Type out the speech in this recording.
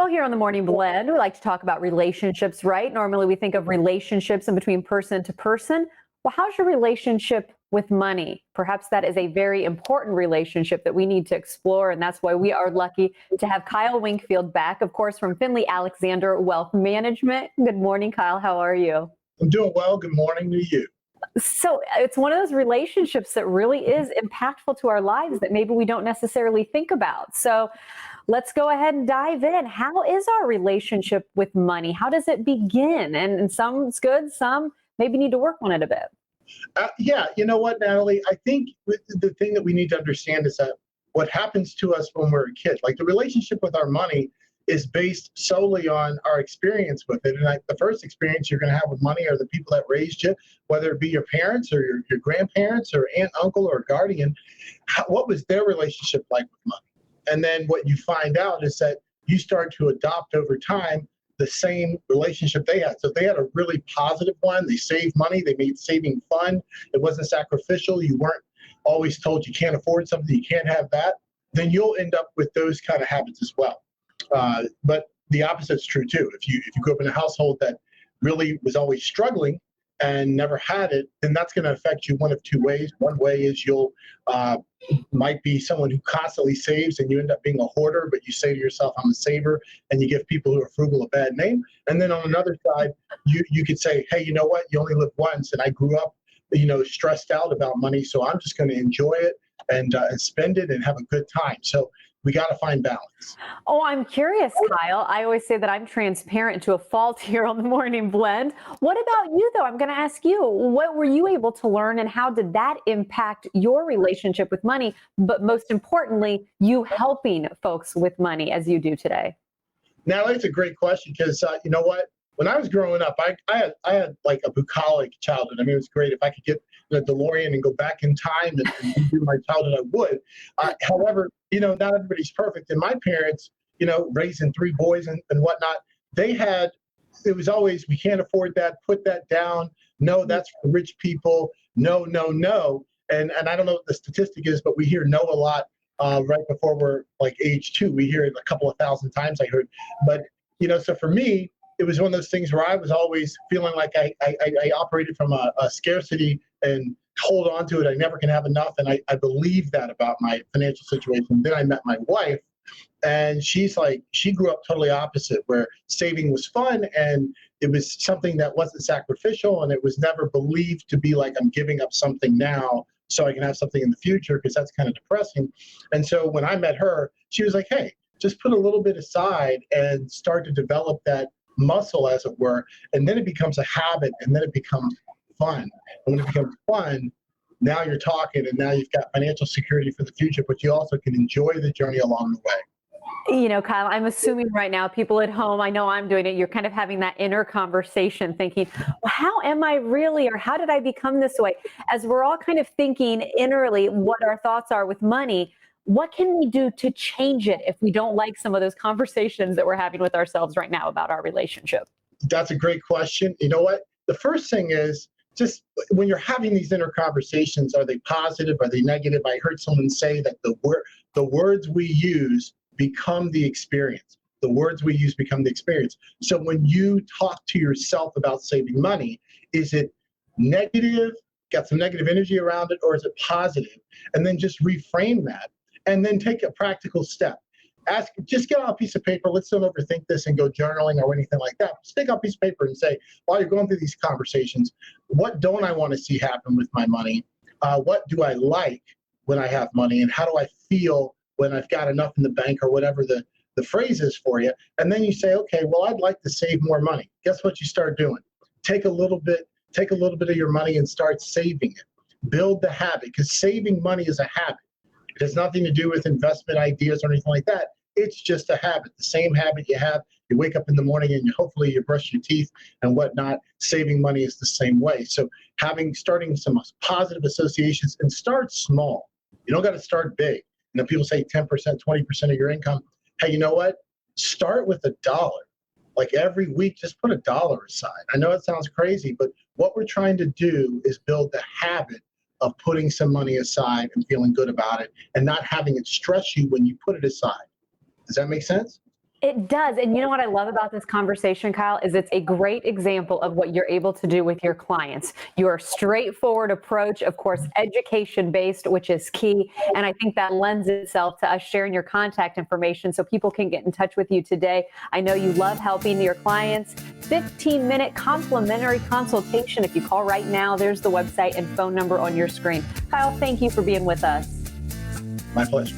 Well, here on the Morning Blend, we like to talk about relationships, right? Normally we think of relationships in between person to person. Well, how's your relationship with money? Perhaps that is a very important relationship that we need to explore. And that's why we are lucky to have Kyle Winkfield back, of course, from Finley Alexander Wealth Management. Good morning, Kyle. How are you? I'm doing well. Good morning to you. So it's one of those relationships that really is impactful to our lives that maybe we don't necessarily think about. So let's go ahead and dive in. How is our relationship with money? How does it begin? And some's good, some maybe need to work on it a bit. Yeah, you know what, Natalie? I think the thing that we need to understand is that what happens to us when we're a kid, like the relationship with our money, is based solely on our experience with it. And the first experience you're going to have with money are the people that raised you, whether it be your parents or your grandparents or aunt, uncle, or guardian. What was their relationship like with money? And then what you find out is that you start to adopt over time the same relationship they had. So if they had a really positive one, they saved money, they made saving fun, it wasn't sacrificial, you weren't always told you can't afford something, you can't have that, then you'll end up with those kind of habits as well. But the opposite's true too. If you grew up in a household that really was always struggling and never had it, then that's going to affect you one of two ways. One way is you'll might be someone who constantly saves and you end up being a hoarder, but you say to yourself, I'm a saver, and you give people who are frugal a bad name. And then on another side, you could say, hey, you know what? You only live once, and I grew up, stressed out about money, so I'm just going to enjoy it and spend it and have a good time. So we got to find balance. Oh, I'm curious, Kyle. I always say that I'm transparent to a fault here on the Morning Blend. What about you, though? I'm going to ask you, what were you able to learn and how did that impact your relationship with money? But most importantly, you helping folks with money as you do today? Now, that's a great question because you know what? When I was growing up, I had like a bucolic childhood. I mean, it was great. If I could get the DeLorean and go back in time and do my childhood, I would. However, not everybody's perfect. And my parents, raising three boys and whatnot, it was always, we can't afford that, put that down. No, that's for rich people. No, no, no. And I don't know what the statistic is, but we hear no a lot right before we're like age 2. We hear it a couple of thousand times, I heard. But, so for me, it was one of those things where I was always feeling like I operated from a scarcity and hold on to it. I never can have enough. And I believe that about my financial situation. Then I met my wife, and she grew up totally opposite, where saving was fun and it was something that wasn't sacrificial, and it was never believed to be like I'm giving up something now so I can have something in the future, because that's kind of depressing. And so when I met her, she was like, hey, just put a little bit aside and start to develop that muscle, as it were, and then it becomes a habit, and then it becomes fun. And when it becomes fun, now you're talking, and now you've got financial security for the future, but you also can enjoy the journey along the way. Kyle, I'm assuming right now, people at home, I know I'm doing it, you're kind of having that inner conversation thinking, well, how am I really, or how did I become this way? As we're all kind of thinking innerly what our thoughts are with money, what can we do to change it if we don't like some of those conversations that we're having with ourselves right now about our relationship? That's a great question. You know what? The first thing is, just when you're having these inner conversations, are they positive? Are they negative? I heard someone say that the words we use become the experience. The words we use become the experience. So when you talk to yourself about saving money, is it negative, got some negative energy around it, or is it positive? And then just reframe that, and then take a practical step. Just get out a piece of paper. Let's don't overthink this and go journaling or anything like that. Just take out a piece of paper and say, while you're going through these conversations, what don't I want to see happen with my money? What do I like when I have money? And how do I feel when I've got enough in the bank, or whatever the phrase is for you? And then you say, okay, well, I'd like to save more money. Guess what you start doing? Take a little bit of your money and start saving it. Build the habit, because saving money is a habit. It has nothing to do with investment ideas or anything like that. It's just a habit. The same habit you have. You wake up in the morning and hopefully you brush your teeth and whatnot. Saving money is the same way. So starting some positive associations, and start small. You don't got to start big. People say 10%, 20% of your income. Hey, you know what? Start with $1. Like every week, just put $1 aside. I know it sounds crazy, but what we're trying to do is build the habit of putting some money aside and feeling good about it, and not having it stress you when you put it aside. Does that make sense? It does. And you know what I love about this conversation, Kyle, is it's a great example of what you're able to do with your clients. Your straightforward approach, of course, education based, which is key. And I think that lends itself to us sharing your contact information so people can get in touch with you today. I know you love helping your clients. 15-minute complimentary consultation. If you call right now, there's the website and phone number on your screen. Kyle, thank you for being with us. My pleasure.